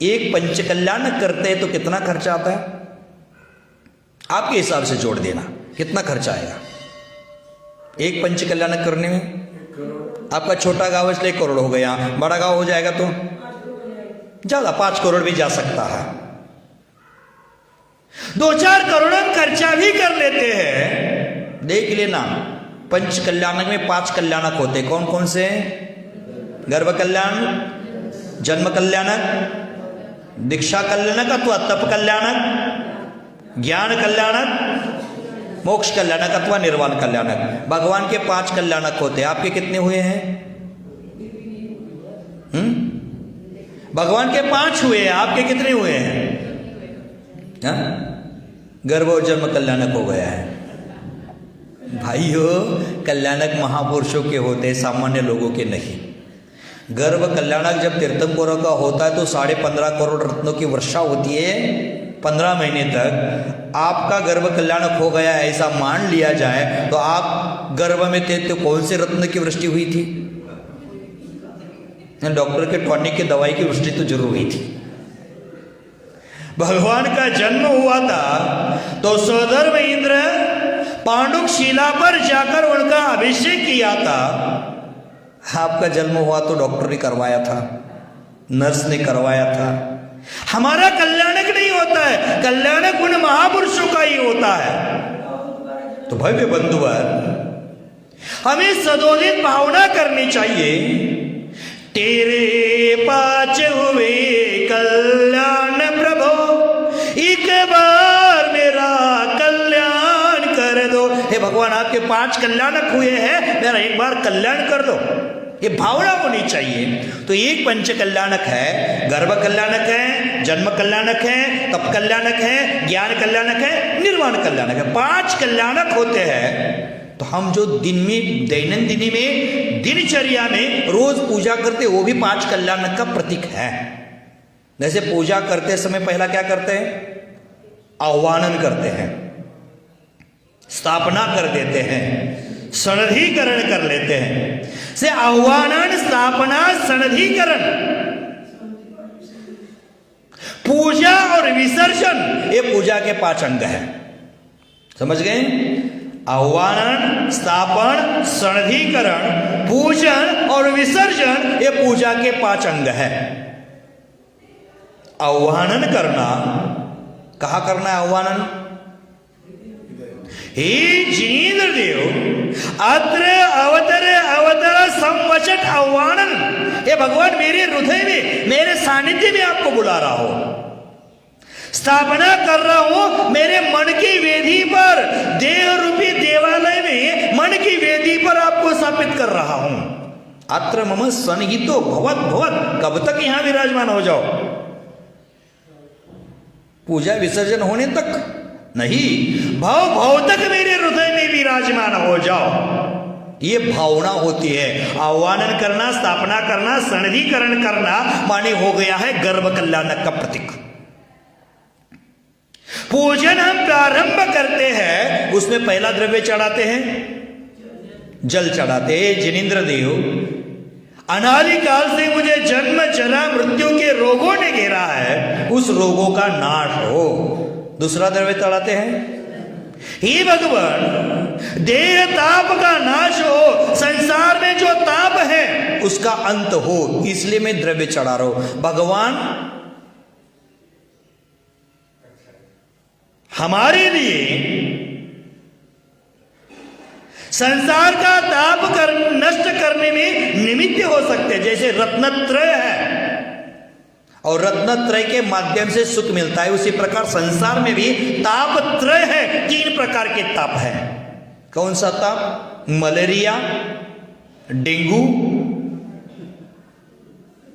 एक पंचकल्याणक करते हैं तो कितना खर्चा आता है? आपके हिसाब से जोड़ देना, कितना खर्चा आएगा एक पंचकल्याणक करने में? आपका छोटा गांव इसलिए 1 करोड़ हो गया, बड़ा गांव हो जाएगा तो ज्यादा 5 करोड़ भी जा सकता है। 2-4 करोड़ हम खर्चा भी कर लेते हैं। देख लेना, पंच कल्याणक में 5 कल्याणक होते, कौन कौन से? गर्भ कल्याण, जन्म कल्याणक, दीक्षा कल्याणक अथवा तप कल्याणक, ज्ञान कल्याणक, मोक्ष कल्याणक अथवा निर्वाण कल्याणक। भगवान के 5 कल्याणक होते, आपके कितने हुए हैं? भगवान के 5 हुए, आपके कितने हुए हैं? गर्भ और जन्म कल्याणक हो गया है। भाइयों, कल्याणक महापुरुषों के होते, सामान्य लोगों के नहीं। गर्भ कल्याणक जब तीर्थंकरों का होता है तो 15.5 करोड़ रत्नों की वर्षा होती है 15 महीने तक। आपका गर्भ कल्याणक हो गया ऐसा मान लिया जाए तो आप गर्भ में थे तो कौन से रत्न की वृष्टि हुई थी? डॉक्टर के टॉनिक की दवाई की वृष्टि तो जरूर हुई थी। भगवान का जन्म हुआ था तो सौधर्म इंद्र पांडुक शिला पर जाकर उनका अभिषेक किया था। आपका जन्म हुआ तो डॉक्टर ने करवाया था, नर्स ने करवाया था। हमारा कल्याणक नहीं होता है, कल्याणक उन महापुरुषों का ही होता है। तो भव्य बंधुवर, हमें सदोदित भावना करनी चाहिए। तेरे 5 हुए कल्याण प्रभो, एक बार मेरा कल्याण कर दो। हे भगवान, आपके 5 कल्याणक हुए हैं, मेरा एक बार कल्याण कर दो। ये भावना होनी चाहिए। तो एक पंच कल्याणक है, गर्भ कल्याणक है, जन्म कल्याणक है, तप कल्याणक है, ज्ञान कल्याणक है, निर्वाण कल्याणक है। 5 कल्याणक होते हैं। तो हम जो दिन में, दैनंदिनी में, दिनचर्या में रोज पूजा करते, वो भी 5 कल्याणक का प्रतीक है। जैसे पूजा करते समय पहला क्या करते हैं? आह्वानन करते हैं, स्थापना कर देते हैं, सनधीकरण कर लेते हैं। से आह्वानन, स्थापना, सनधीकरण, पूजा और विसर्जन, ये पूजा के 5 अंग हैं। समझ गए? आह्वानन, स्थापन, सनधीकरण, पूजन और विसर्जन, ये पूजा के 5 अंग है। आह्वानन करना, कहा करना है आह्वानन? हे जिनेन्द्र देव, अत्र अवतर अवतर संवचट आह्वानन। हे भगवान, मेरे हृदय में, मेरे सानिध्य में आपको बुला रहा हो, स्थापना कर रहा हूं मेरे मन की वेदी पर, देह रूपी देवालय में मन की वेदी पर आपको स्थापित कर रहा हूं। अत्र मम सन्निहितो भवत भवत, कब तक यहां विराजमान हो जाओ? पूजा विसर्जन होने तक नहीं, भाव भाव तक मेरे हृदय में विराजमान हो जाओ। ये भावना होती है। आह्वानन करना, स्थापना करना, सन्निधिकरण करना माने हो गया है गर्भ कल्याणक का प्रतीक। पूजन हम प्रारंभ करते हैं, उसमें पहला द्रव्य चढ़ाते हैं, जल चढ़ाते हैं। जिनेन्द्र देव, अनादि काल से मुझे जन्म जरा मृत्यु के रोगों ने घेरा है, उस रोगों का नाश हो। दूसरा द्रव्य चढ़ाते हैं, हे भगवान, देह ताप का नाश हो, संसार में जो ताप है उसका अंत हो, इसलिए मैं द्रव्य चढ़ा रहा हूं। भगवान हमारे लिए संसार का ताप नष्ट करने में निमित्त हो सकते हैं। जैसे रत्नत्रय है और रत्नत्रय के माध्यम से सुख मिलता है, उसी प्रकार संसार में भी तापत्रय है। 3 प्रकार के ताप है। कौन सा ताप? Malaria, dengue.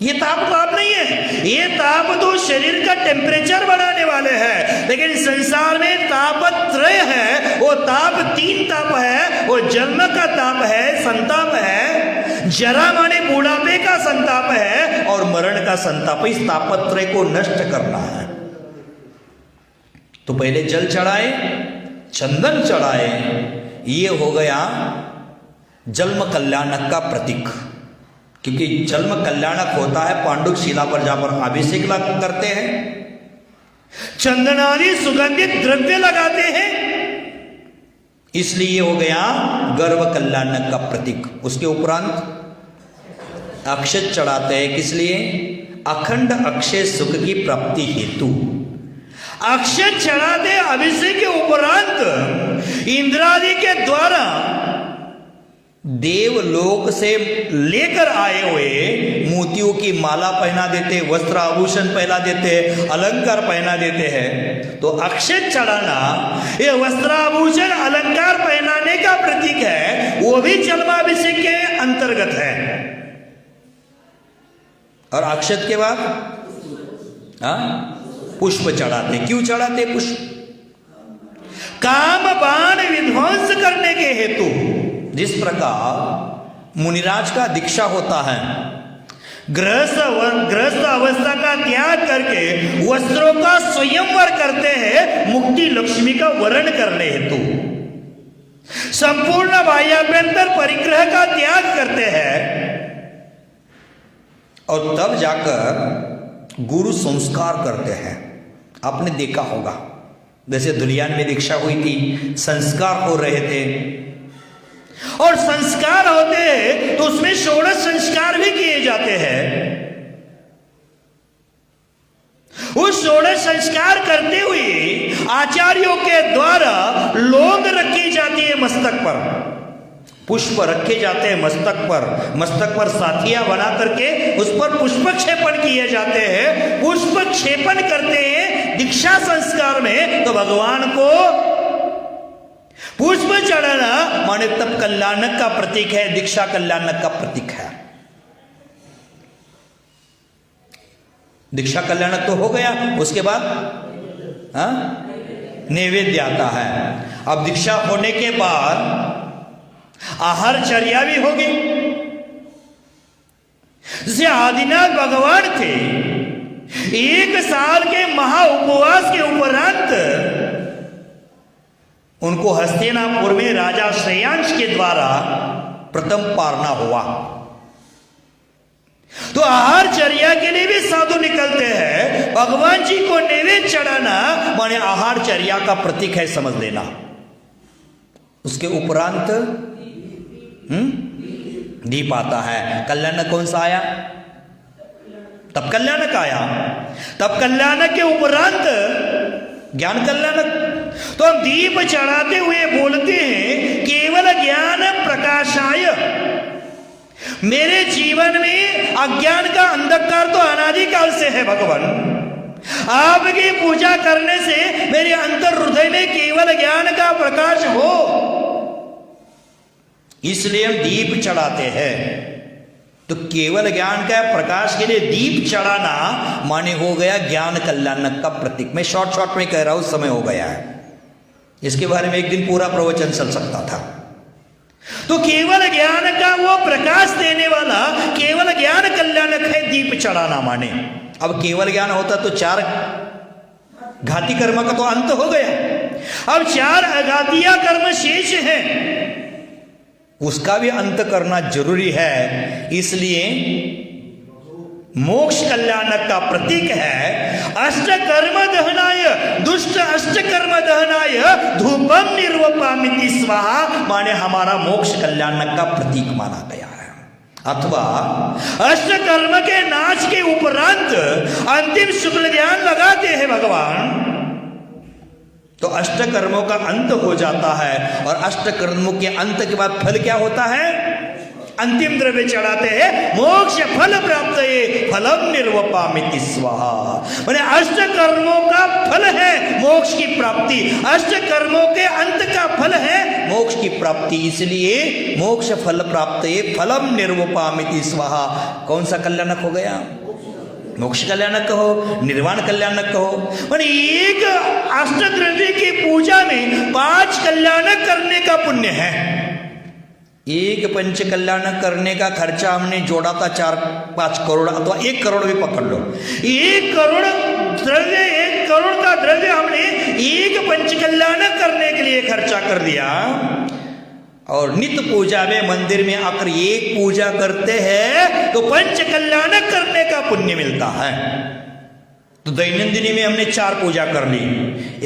ये ताप नहीं है, ये ताप तो शरीर का टेम्परेचर बढ़ाने वाले हैं। लेकिन संसार में तापत्रय है, वो ताप 3 ताप है। वो जन्म का ताप है, संताप है, जरा माने बुढ़ापे का संताप है, और मरण का संताप। इस तापत्रय को नष्ट करना है। तो पहले जल चढ़ाए, चंदन चढ़ाए, ये हो गया जन्म कल्याणक का प्रतीक। क्योंकि जन्म कल्याणक होता है। पांडुक शिला पर जाकर अभिषेक करते हैं, चंदन आदि सुगंधित द्रव्य लगाते हैं, इसलिए हो गया गर्भ कल्याणक का प्रतीक। उसके उपरांत अक्षत चढ़ाते हैं, किस लिए? अखंड अक्षय सुख की प्राप्ति हेतु। अक्षत चढ़ाते अभिषेक के उपरांत इंद्रादि के द्वारा देवलोक से लेकर आए हुए मोतियों की माला पहना देते, वस्त्र आभूषण पहना देते, अलंकार पहना देते हैं। तो अक्षत चढ़ाना ये वस्त्राभूषण अलंकार पहनाने का प्रतीक है, वो भी जन्माभिषेक के अंतर्गत है। और अक्षत के बाद पुष्प चढ़ाते। क्यों चढ़ाते पुष्प? काम बाण विध्वंस करने के हेतु। जिस प्रकार मुनिराज का दीक्षा होता है, गृहस्थ अवस्था का त्याग करके वस्त्रों का स्वयंवर करते हैं मुक्ति लक्ष्मी का वरण करने हेतु, संपूर्ण बाह्याभ्यंतर परिग्रह का त्याग करते हैं, और तब जाकर गुरु संस्कार करते हैं। आपने देखा होगा, जैसे दुलियान में दीक्षा हुई थी, संस्कार हो रहे थे, और संस्कार होते हैं तो उसमें 16 संस्कार भी किए जाते हैं। उस 16 संस्कार करते हुए आचार्यों के द्वारा लौंग रखी जाती है मस्तक पर, पुष्प रखे जाते हैं मस्तक पर साथियां बना करके उस पर पुष्प क्षेपण किए जाते हैं। पुष्प क्षेपण करते हैं दीक्षा संस्कार में, तो भगवान को पुष्प चढ़ाना माने तब कल्याणक का प्रतीक है, दीक्षा कल्याणक का प्रतीक है। दीक्षा कल्याणक तो हो गया, उसके बाद नैवेद्य आता है। अब दीक्षा होने के बाद आहारचर्या भी होगी। जैसे आदिनाथ भगवान थे, 1 साल के महा उपवास के उपरांत उनको हस्तिनापुर में राजा श्रेयांश के द्वारा प्रथम पारना हुआ। तो आहारचर्या के लिए भी साधु निकलते हैं। भगवान जी को नैवेद्य चढ़ाना माने आहारचर्या का प्रतीक है, समझ लेना। उसके उपरांत दीप आता है। कल्याणक कौन सा आया? तब कल्याणक आया। तब कल्याणक के उपरांत ज्ञान कल्याणक। तो हम दीप चढ़ाते हुए बोलते हैं केवल ज्ञान प्रकाशाय। मेरे जीवन में अज्ञान का अंधकार तो अनादिकाल से है भगवान। आपकी पूजा करने से मेरे अंतर हृदय में केवल ज्ञान का प्रकाश हो, इसलिए हम दीप चढ़ाते हैं। तो केवल ज्ञान का प्रकाश के लिए दीप चढ़ाना माने हो गया ज्ञान कल्याणक का प्रतीक। मैं शॉर्ट में कह रहा हूं, समय हो गया है, इसके बारे में एक दिन पूरा प्रवचन चल सकता था। तो केवल ज्ञान का वो प्रकाश देने वाला केवल ज्ञान कल्याणक है दीप चढ़ाना माने। अब केवल ज्ञान होता तो 4 घाती कर्म का तो अंत हो गया। अब 4 अघातिया कर्म शेष हैं, उसका भी अंत करना जरूरी है। इसलिए मोक्ष कल्याणक का प्रतीक है अष्ट कर्म दहनाय, दुष्ट अष्ट कर्म दहनाय धूपम निर्वपामिति स्वाहा, माने हमारा मोक्ष कल्याणक का प्रतीक माना गया है। अथवा अष्ट कर्म के नाश के उपरांत अंतिम शुक्ल ध्यान लगाते हैं भगवान, तो अष्ट कर्मों का अंत हो जाता है। और अष्ट कर्मों के अंत के बाद फल क्या होता है? अंतिम द्रव्य चढ़ाते हैं, मोक्ष फल प्राप्त है, फलम निर्वपामिति स्वाहा। माने अष्ट कर्मों का फल है मोक्ष की प्राप्ति, अष्ट कर्मों के अंत का फल है मोक्ष की प्राप्ति। इसलिए मोक्ष फल प्राप्त है, फलम निर्वपामिति स्वाहा। कौन सा कल्याणक हो गया? मोक्ष कल्याणक कहो, निर्वाण कल्याणक कहो। माने एक अष्ट द्रव्य की पूजा में 5 कल्याणक करने का पुण्य है। एक पंच कल्याणक करने का खर्चा हमने जोड़ा था 4-5 करोड़ अथवा 1 करोड़ भी पकड़ लो। 1 करोड़ द्रव्य, 1 करोड़ का द्रव्य हमने एक पंच कल्याणक करने के लिए खर्चा कर दिया। और नित्य पूजा में मंदिर में आकर एक पूजा करते हैं तो पंच कल्याणक करने का पुण्य मिलता है। तो दैनंदिनी में हमने 4 पूजा कर ली,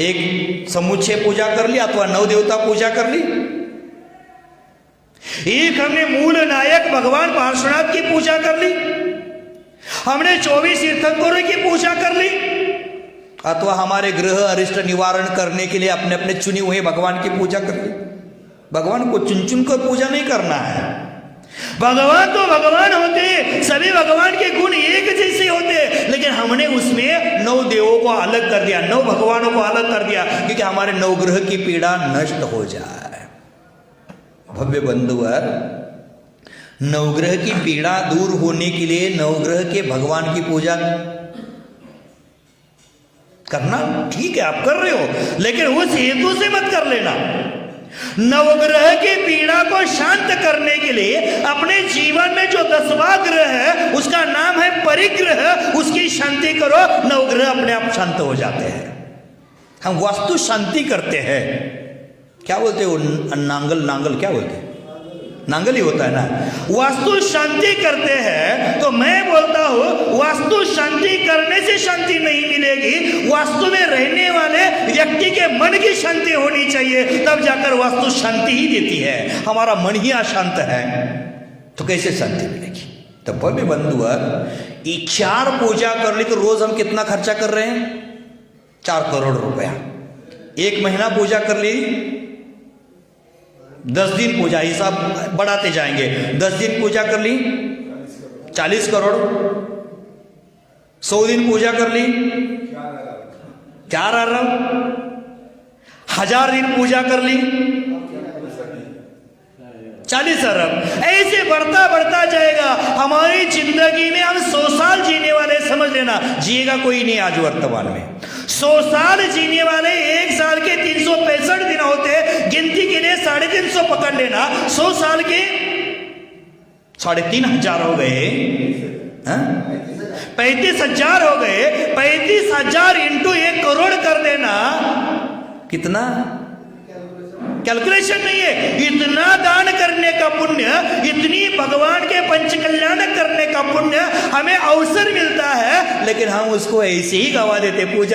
एक समुच्चय पूजा कर ली अथवा 9 देवता पूजा कर ली, एक हमने मूल नायक भगवान पार्श्वनाथ की पूजा कर ली, हमने 24 तीर्थंकरों की पूजा कर ली, अथवा हमारे गृह अरिष्ट निवारण करने के लिए अपने अपने चुने हुए भगवान की पूजा कर ली। भगवान को चुन चुन कर पूजा नहीं करना है। भगवान तो भगवान होते, सभी भगवान के गुण एक जैसे होते, लेकिन हमने उसमें 9 देवों को अलग कर दिया, 9 भगवानों को अलग कर दिया, क्योंकि हमारे 9 ग्रह की पीड़ा नष्ट हो जाए। भव्य बंधुवर, 9 ग्रह की पीड़ा दूर होने के लिए 9 ग्रह के भगवान की पूजा करना ठीक है, आप कर रहे हो, लेकिन उस हेतु से मत कर लेना। नवग्रह की पीड़ा को शांत करने के लिए अपने जीवन में जो 10वां ग्रह है उसका नाम है परिग्रह, उसकी शांति करो, नवग्रह अपने आप शांत हो जाते हैं। हम वास्तु शांति करते हैं, क्या बोलते हो, नांगल क्या बोलते हैं, नांगल ही होता है ना। वास्तु शांति करते हैं तो मैं बोलता हूं वास्तु शांति करने से शांति नहीं मिलेगी, वास्तु में रहने वाले व्यक्ति के मन की शांति होनी चाहिए, तब जाकर वास्तु शांति ही देती है। हमारा मन ही अशांत है तो कैसे शांति मिलेगी। तो भव्य बंधुवर, 4 पूजा कर ली तो रोज हम कितना खर्चा कर रहे हैं, 4 करोड़ रुपया। 1 महीना पूजा कर ली, 10 दिन पूजा, हिसाब बढ़ाते जाएंगे, 10 दिन पूजा कर ली 40 करोड़, 100 दिन पूजा कर ली 4 अरब, 1000 दिन पूजा कर ली 40 अरब, ऐसे बढ़ता बढ़ता जाएगा। हमारी जिंदगी में हम 100 साल जीने वाले, समझ लेना, जिएगा कोई नहीं आज वर्तमान में। 100 साल जीने वाले 1 साल के 365 दिन होते, गिनती के लिए 350 पकड़ लेना, 100 साल के 3500 हो गए, 35,000 हो गए, 35,000 इंटू 1 करोड़ कर देना, कितना कैलकुलेशन नहीं है। इतना दान करने का पुण्य, इतनी भगवान के पंच कल्याण करने का पुण्य हमें अवसर मिलता है, लेकिन हम उसको ऐसे ही गवा देते, पूजा